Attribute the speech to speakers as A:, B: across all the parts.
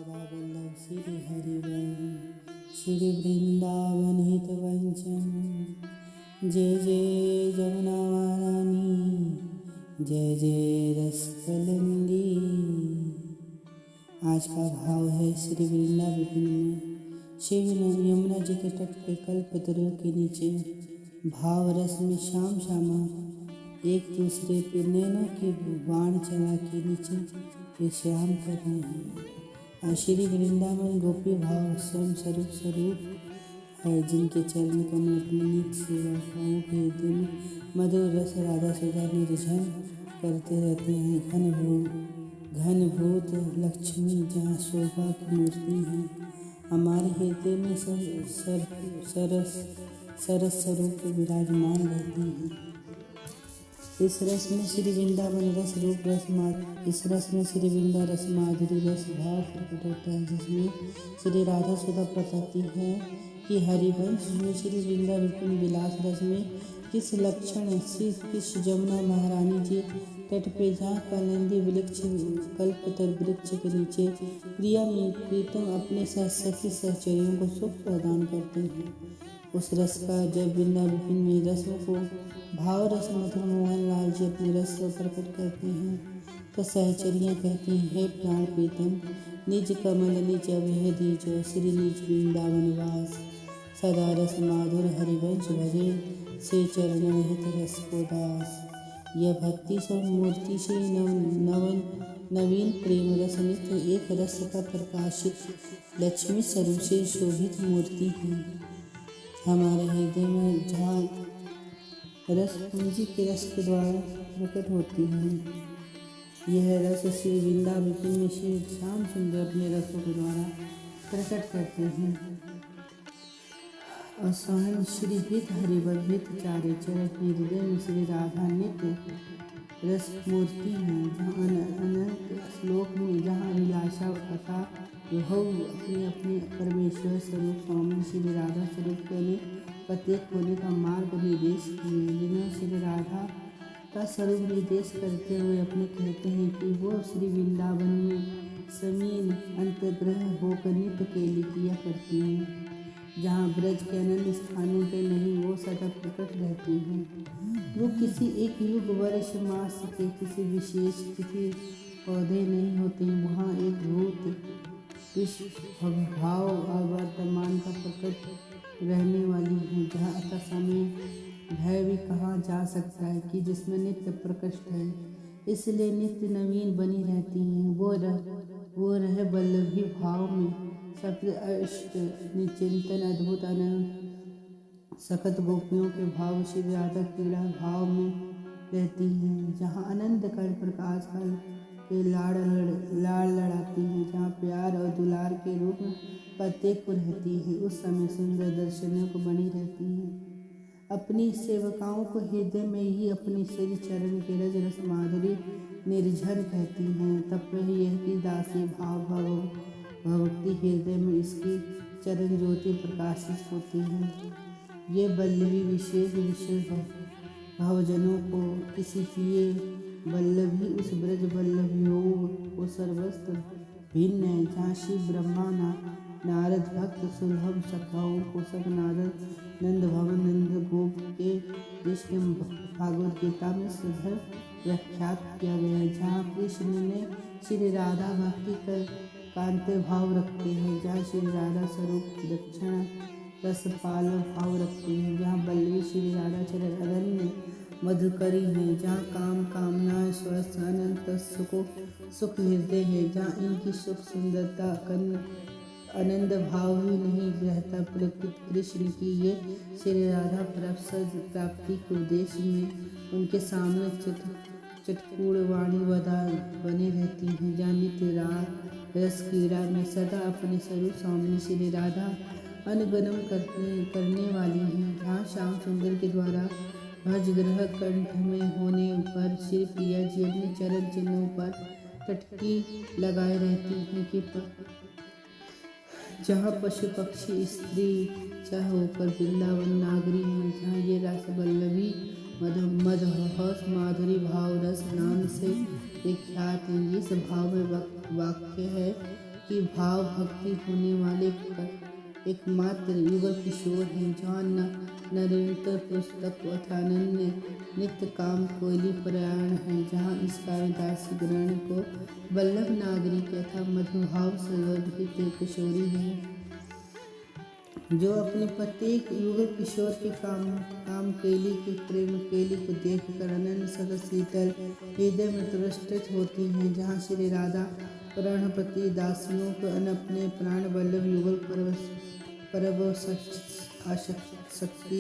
A: राधा वल्लभ श्री हरिवंश श्री वृंदावन हित वंचन। जय जय जमुना महारानी, जय जय रस कलंदी। आज का भाव है श्री वृंदावन में शिव यमुना जी के तट पे कल्पतरु के नीचे भाव रस में श्याम श्यामा एक दूसरे पे नैनों के बाण चला के नीचे विश्राम कर रहे हैं। और श्री वृंदावन गोपी भाव स्वरूप है, जिनके चरण कमल अपनी नित सेवकाओं के हृदय में मधुर रस राधा सुधा निर्झन करते रहते हैं। घनभूत लक्ष्मी जहाँ शोभा की मूर्ति है, हमारे हृदय में सरस स्वरूप विराजमान रहती हैं। इस रस में श्री वृंदावन रस रूप इस रस में श्री वृंदा रस माधुरी रस भाव प्रकट होता है, जिसमें श्री राधा सुधा बताती है कि हरिवंश में श्री वृंदा विपिन विलास रस में किस लक्षण से किस जमुना महारानी जी तट पे जहाँ कलंदी वृक्ष कल्पतर वृक्ष के नीचे प्रिया में प्रीतम अपने सखी सहचरियों को सुख प्रदान करते हैं। उस रस का जब वृंदा विपिन में रसों को भाव रस मधुर मोहन लाल जी अपने रस से प्रकट करते हैं, तो सहचरियाँ कहती हैं, हे प्राण प्रीतम निज कमल निज अभय दीजो, श्री निज वृंदावन वास सदा रस माधुर हरिवंश भजे, से चरण हित रस को दास। यह भक्ति सब मूर्ति से नवीन प्रेम रस नित्य एक रस का प्रकाशित लक्ष्मी स्वरूप से शोभित मूर्ति है। हमारे हृदय में जहाँ रस पूंजी के रस के द्वारा प्रकट होती है, यह रस श्री वृंदा विपिन में श्री श्याम सुंदर अपने रसों के द्वारा प्रकट करते हैं। असहन श्री हित हरिवर हित चारे चरण हृदय में श्री राधा नित्य रस मूर्ति है, जहाँ अनंत श्लोक में जहाँ अभिलाषा कथा अपने परमेश्वर स्वरूप स्वामी श्री राधा स्वरूप के लिए प्रत्येक होने का मार्ग निर्देश किए, जिन्हें श्री राधा का स्वरूप निर्देश करते हुए अपने कहते हैं कि वो श्री वृंदावन में समीन अंतर्ग्रह होकर नित्य केली किया करती हैं। जहाँ ब्रज के अनंत स्थानों पे नहीं, वो सदा प्रकट रहती हैं। वो किसी एक युग वर्ष मास के किसी विशेष तिथि पौधे नहीं होते, वहाँ एक भूत विश्व भाव और वर्तमान का प्रकट रहने वाली है, जहाँ अतः समय भय भी कहा जा सकता है कि जिसमें नित्य प्रकट है, इसलिए नित्य नवीन बनी रहती हैं। वो रह वल्लभी भाव में सप्त अष्ट निचिंतन अद्भुत अनंत सखत गोपियों के भाव श्री राधा क्रीड़ा भाव में रहती हैं, जहाँ आनंद कर प्रकाश के लाड़ लड़ाती हैं, जहाँ प्यार और दुलार के रूप में प्रत्येक को रहती है। उस समय सुंदर दर्शनों को बनी रहती हैं। अपनी सेवकाओं को हृदय में ही अपनी श्री चरण के रज रस माधुरी निर्झर कहती हैं। तब वह यह कि दासी भक्ति हृदय में इसकी चरण ज्योति प्रकाशित होती है। ये वल्लभी विशेष भावजनों को किसी किए वल्लभी उस ब्रज वल्लभ योग को सर्वस्त्र भिन्न है, जहाँ शिव ब्रह्मा नारद भक्त सुलभ सखाओं को सब नारद नंद भवन नंद गोप के कृष्ण भागवत गीता में सुधर व्याख्यात किया गया है। जहाँ कृष्ण ने श्री राधा भक्ति कर कांते भाव रखते हैं, जहाँ श्री राधा स्वरूप दक्षिण रस पाल भाव रखते हैं, जहाँ बल्लवी श्री राधा चरण अनन्य मधुकरी है, जहाँ काम कामना स्वस्थ अनंत सुख हृदय है, जहाँ इनकी सुख सुंदरता आनंद भाव ही नहीं रहता। प्रकृति कृष्ण की ये श्री राधा प्राप्ति के उद्देश्य में उनके सामने चटकूड़ वाणी बनी रहती हैं, जहाँ नित्य राग रस क्रीड़ा में सदा अपने स्वरूप स्वामी श्री राधा अनुगमन करने वाली हैं, जहाँ श्याम सुंदर के द्वारा भज ग्रह कंठ में होने पर श्री प्रिया जी अपने चरण चिन्हों पर टटकी लगाए रहती हैं कि जहाँ पशु पक्षी स्त्री चाहे होकर वृंदावन नागरी हैं, जहाँ ये रस वल्लभी मदहस माधुरी भाव रस नाम से विख्यात है। इस भाव में वाक्य है की भाव भक्ति होने वाले एकमात्र युगल किशोर हैं, जहाँ नरेंद्र पुस्तक अथवा अनन्य नित्य काम कोयली परायण है, जहाँ इस कालिदासी ग्रहण को वल्लभ नागरिक अथवा मधुभाव सर्वोधित किशोरी है, जो अपने प्रत्येक युगल किशोर के काम केली के प्रेम केली को देखकर अनन्य सदा शीतल हृदय में तुरष्टित होती हैं, जहाँ श्री राधा प्राणपति दासियों को अपने प्राण वल्लभ युगल परव शक्ति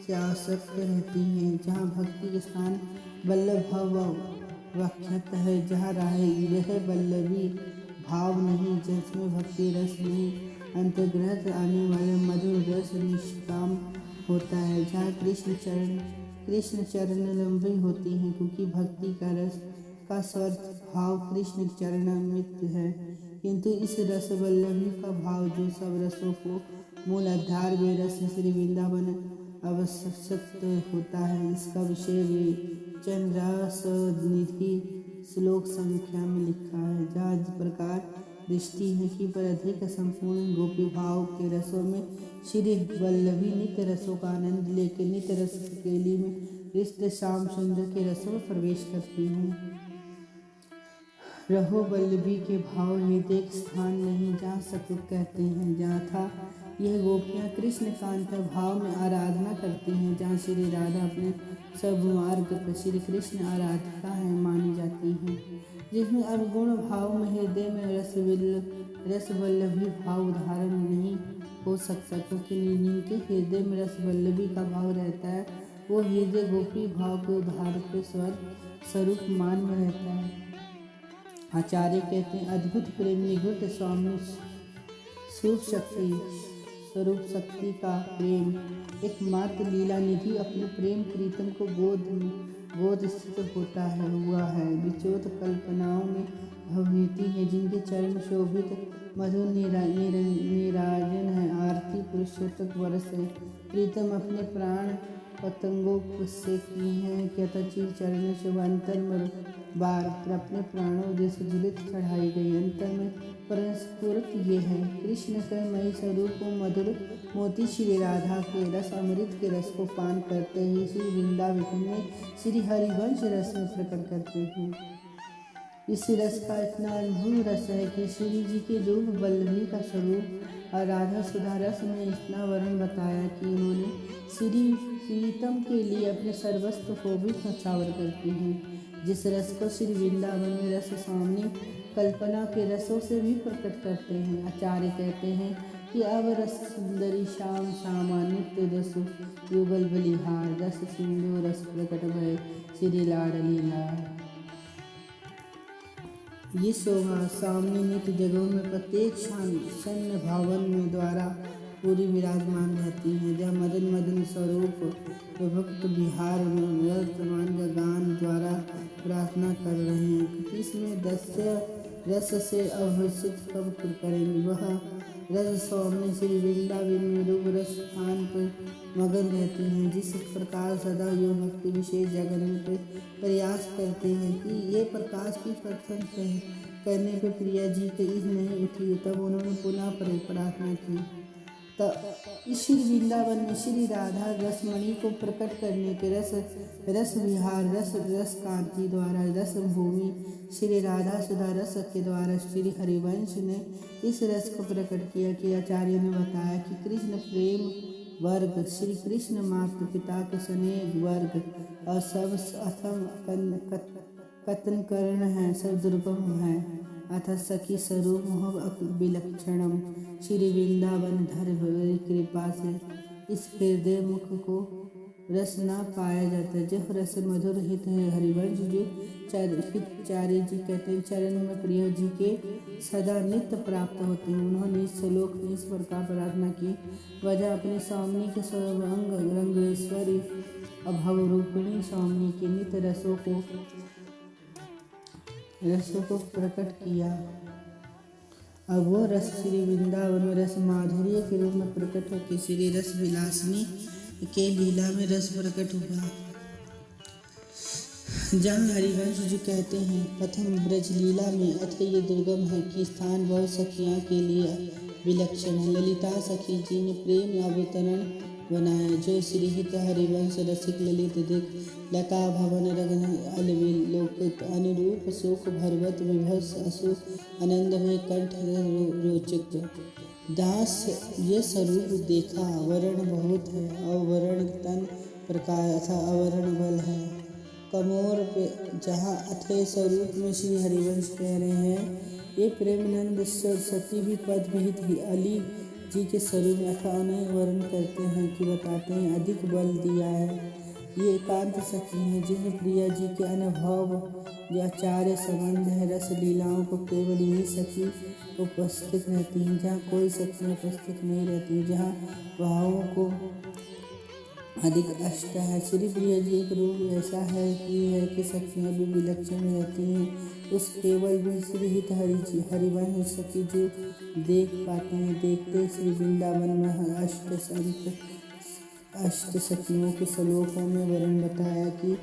A: से आसक्त रहती हैं, जहाँ भक्ति के स्थान वल्लभ भाव व्याख्यात है, जहाँ यह वल्लभी भाव नहीं, जिसमें भक्ति रस नहीं, अंतर्ग्रह आने वाले मधुर रस निष्काम होता है, जहाँ कृष्ण चरण लंबी होती हैं, क्योंकि भक्ति का रस का स्वर्थ भाव कृष्ण चरणामृत है, किंतु इस रस वल्लभी का भाव जो सब रसों को मूल आधार वे रस श्री वृंदावन अवसक्त होता है, इसका विषय चंद्रास निधि श्लोक संख्या में लिखा है, जहाँ इस प्रकार दृष्टि है कि पर अधिक संपूर्ण गोपी भाव के रसों में श्री वल्लभी नित्य रसों का आनंद लेकर नित्य रस केली में कृष्ण श्याम सुंदर के रसों में प्रवेश करती हैं। रहो वल्लभी के भाव में एक स्थान नहीं, जहाँ सतुक कहते हैं, जहाँ था यह गोपियाँ कृष्ण कांत भाव में आराधना करती हैं, जहाँ श्री राधा अपने सब मार्ग पर श्री कृष्ण आराधिका है मानी जाती हैं, जिसमें अवगुण भाव में हृदय में रस वल्लभी भाव उदाहरण नहीं हो सकता, क्योंकि जिनके हृदय में रस वल्लभी का भाव रहता है वो हृदय गोपी भाव के उदाहरण के स्वरूप मान में रहता है। आचार्य कहते हैं, अद्भुत प्रेम निगुट स्वामी स्वरूप शक्ति का प्रेम एकमात्र लीला निधि अपने प्रेम प्रीतम को बोध स्थित हुआ है, विचोत कल्पनाओं में भवनीति है, जिनके चरण शोभित मधुर निराजन है, आरती पुरुषोत्तक वर्ष है, प्रीतम अपने प्राण पतंगों से की हैं, यथाचित चरण शुभ अंतर में बार अपने प्राणों जैसे झुलित चढ़ाई गई, अंतर में परस्फुरत ये है कृष्ण के मई स्वरूप मधुर मोती श्री राधा के रस अमृत के रस को पान करते ही श्री वृंदावन में श्री हरिवंश रस में प्रकट करते हैं। इस रस का इतना अद्भुत रस है कि श्री जी के रूप वल्लभी का स्वरूप और राधा सुधा रस में इतना वर्णन बताया कि उन्होंने श्री प्रीतम के लिए अपने सर्वस्व को भी न्यौछावर करती हैं, जिस रस को श्री वृंदावन में रस स्वामी कल्पना के रसों से भी प्रकट करते हैं। आचार्य कहते हैं कि अब रस सुंदरी श्याम श्यामा नित्य रस युगल बलिहार रस सिंधु रस प्रकट भय श्री लाडली लाल। ये शोभा सामने नित्य जगहों में प्रत्येक सन्न भावन में द्वारा पूरी विराजमान रहती है, जहाँ मदन स्वरूप भक्त बिहार में वर्तमान का गान द्वारा प्रार्थना कर रहे हैं, क्योंकि इसमें दस्य रस से अवसित कब करेंगे। वह रस स्वामी श्री वृंदावन में रूप रस स्थान पर मगन रहती हैं, जिस प्रकार सदा योग भक्ति विशेष जगने पर प्रयास करते हैं कि ये प्रकाश की प्रथम करने पर प्रिया जी कहीं नहीं उठी, तब उन्होंने पुनः प्रार्थना की। श्री वृंदावन में श्री राधा रसमणि को प्रकट करने के रस विहार रस कांति द्वारा रस भूमि श्री राधा सुधा रस के द्वारा श्री हरिवंश ने इस रस को प्रकट किया कि आचार्य ने बताया कि कृष्ण प्रेम वर्ग श्री कृष्ण माता पिता के स्नेह वर्ग और सब अथम कथन कर्ण है, सब दुर्गम है, अतः सखी स्वरूप विलक्षणम श्री वृंदावन धर कृपा से इस हृदय मुख को रस न पाया जाता, जो रस मधुर हित है। हरिवंश जो चार्य जी कहते हैं चरण में प्रिय जी के सदा नित्य प्राप्त होते हैं। उन्होंने इस श्लोक में इस प्रकार प्रार्थना की, वजह अपने स्वामी के सर्वांग रंगेश्वरी अभव रूपिणी स्वामी के नित्य रसों को प्रकट किया। अब वो रस श्री वृंदावन में रस माधुर्य के रूप में प्रकट होकर श्री रस विलासिनी के लीला में रस प्रकट हुआ। जहाँ हरिवंश जी कहते हैं, प्रथम ब्रजलीला में अथ ये दुर्गम है कि स्थान बहुत सखियों के लिए विलक्षण है। ललिता सखी जी ने प्रेम अवतरण बनाया, जो श्रीहित हरिवंश रसिक ललित दिख लता भवन रगन अलविल लोकित अनुरूप शोक भरवत विभस असुख आनंद में कंठ रोचक दास ये स्वरूप देखा। वर्ण बहुत है अवर्ण तन प्रकार अथा अवर्ण बल है कमोर पे। जहाँ अथय स्वरूप में श्री हरिवंश कह रहे हैं, ये प्रेमानंद सरस्वती भी पद विहित ही अली जी के स्वरूप में अथा अनय वर्ण करते हैं कि बताते हैं अधिक बल दिया है। ये एकांत सखी हैं जिन्हें प्रिया जी के अनुभव या आचार्य संबंध है। रस लीलाओं को केवल यही सखी उपस्थित रहती हैं, जहाँ कोई सखी उपस्थित नहीं रहती, जहाँ भावों को अधिक अष्ट है। श्री प्रिया जी एक रूप ऐसा है कि सखियाँ भी विलक्षण रहती हैं। उस केवल भी श्री हित हरिवंश सखी जो देख पाते हैं। देखते श्री वृंदावन में अष्ट सखियों के श्लोकों में वर्णन बताया कि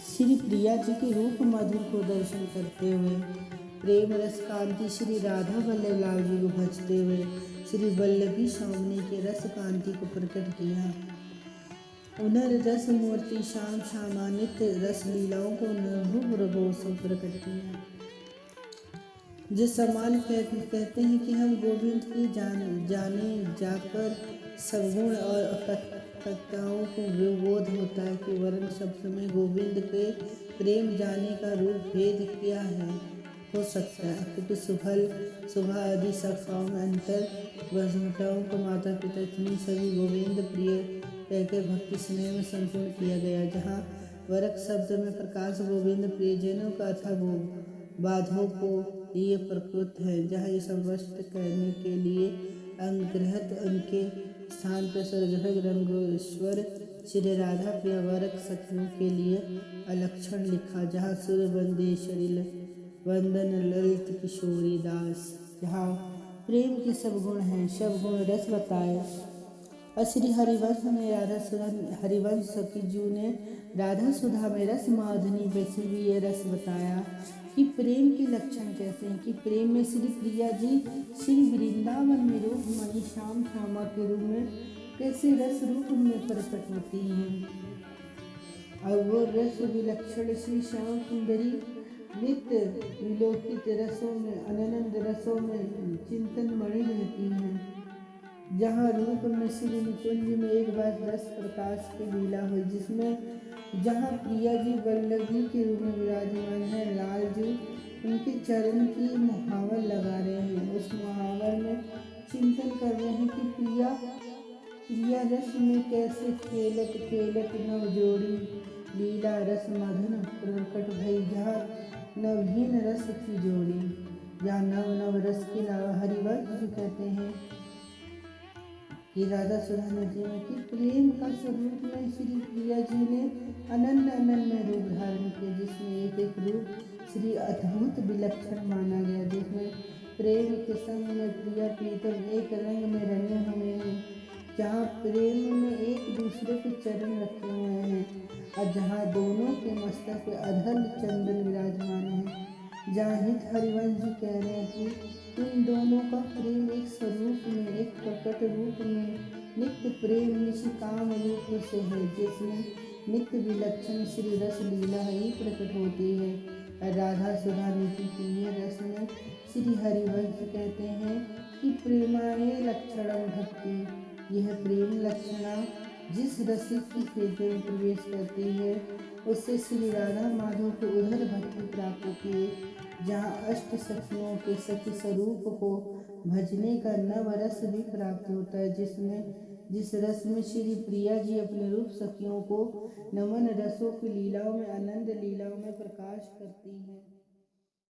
A: श्री प्रिया जी के रूप मधुर को दर्शन करते हुए प्रेम रस कांति श्री राधा वल्लभ लाल जी को भजते हुए श्री वल्लभी स्वामिनी के रस कांति को प्रकट किया। उनर रस मूर्ति श्याम श्यामानित रस लीलाओं को निर्भुव रगों से प्रकट किया। जिस समान कहते हैं कि हम गोविंद की जाने जाकर सद्गुण और अपत्ताओं को बोध होता है कि वर्ण शब्द में गोविंद के प्रेम जाने का रूप भेद क्या है हो सकता है, क्योंकि सुबह आदि सफाओं में अंतर वसुमताओं को माता पिता इतनी सभी गोविंद प्रिय कहकर भक्ति स्नेह में संपूर्ण किया गया। जहाँ वरक शब्द में प्रकाश गोविंद प्रियजनों का अथा बाधों को लिए प्रकृत है, जहाँ ये संवस्त करने के लिए अंग्रहत उनके स्थान पर सर्गभग रंगेश्वर श्री राधा प्रिय वरक सखियों के लिए अलक्षण लिखा। जहाँ सूर्य वंदेश्वरी वंदन ललित किशोरी दास, जहाँ प्रेम के सब गुण हैं, सब गुण रस बताए। और श्री हरिवंश में हरिवंश सखी जी ने राधा सुधा में रस माधुनी वैसे भी ये रस बताया कि प्रेम के लक्षण कैसे हैं। कि प्रेम में श्री प्रिया जी श्री वृंदावन में रूप मणि श्याम श्यामा के रूप में कैसे रस रूप में प्रकट होती हैं। और वो रस विलक्षण श्री श्याम सुंदरी नित्य विलोकित रसों में अनंत रसों में चिंतन मणि रहती हैं। जहाँ रूप में श्री निकुंज में एक बार रस प्रकाश की लीला हुई, जिसमें जहाँ प्रिया जी वल्लभी के रूप में विराजमान है, लाल जी उनके चरण की मुहावर लगा रहे हैं। उस मुहावर में चिंतन कर रहे हैं कि प्रिया रस में कैसे खेलत नव जोड़ी लीला रस मधुन प्रकट भई। जहाँ नवहीन रस की जोड़ी, जहाँ नव रस के अलावा हरिवंश जो कहते हैं कि राधा सुधा नदी में कि प्रेम का स्वरूप में श्री प्रिया जी ने अनन्य में रूप धारण किया, जिसमें एक एक रूप श्री अद्भुत विलक्षण माना गया, जिसमें प्रेम के संग में प्रिया प्रीतम एक रंग में रंगे हुए हैं। जहाँ प्रेम में एक दूसरे के चरण रखे हुए हैं और जहाँ दोनों के मस्तक पे अधर चंदन विराजमान है। जहाँ हित हरिवंश जी कह रहे हैं कि इन दोनों का प्रेम एक स्वरूप में एक प्रकट रूप में नित्य प्रेम निष्काम रूप से है, जिसमें नित्य विलक्षण श्री रस लीला ही प्रकट होती है। राधा सुधा निधि की ये रस में श्री हरिवंश कहते हैं कि प्रेमाय लक्षणम भक्ति, यह प्रेम लक्षणा जिस रसिक की हृदय में प्रवेश करती है उससे श्री राधा माधव को उधर भक्ति प्राप्त होती है। जहाँ अष्ट सखियों के सखी स्वरूप को भजने का नव रस भी प्राप्त होता है, जिस रस में श्री प्रिया जी अपने रूप सखियों को नमन रसों की लीलाओं में आनंद लीलाओं में प्रकाश करती हैं।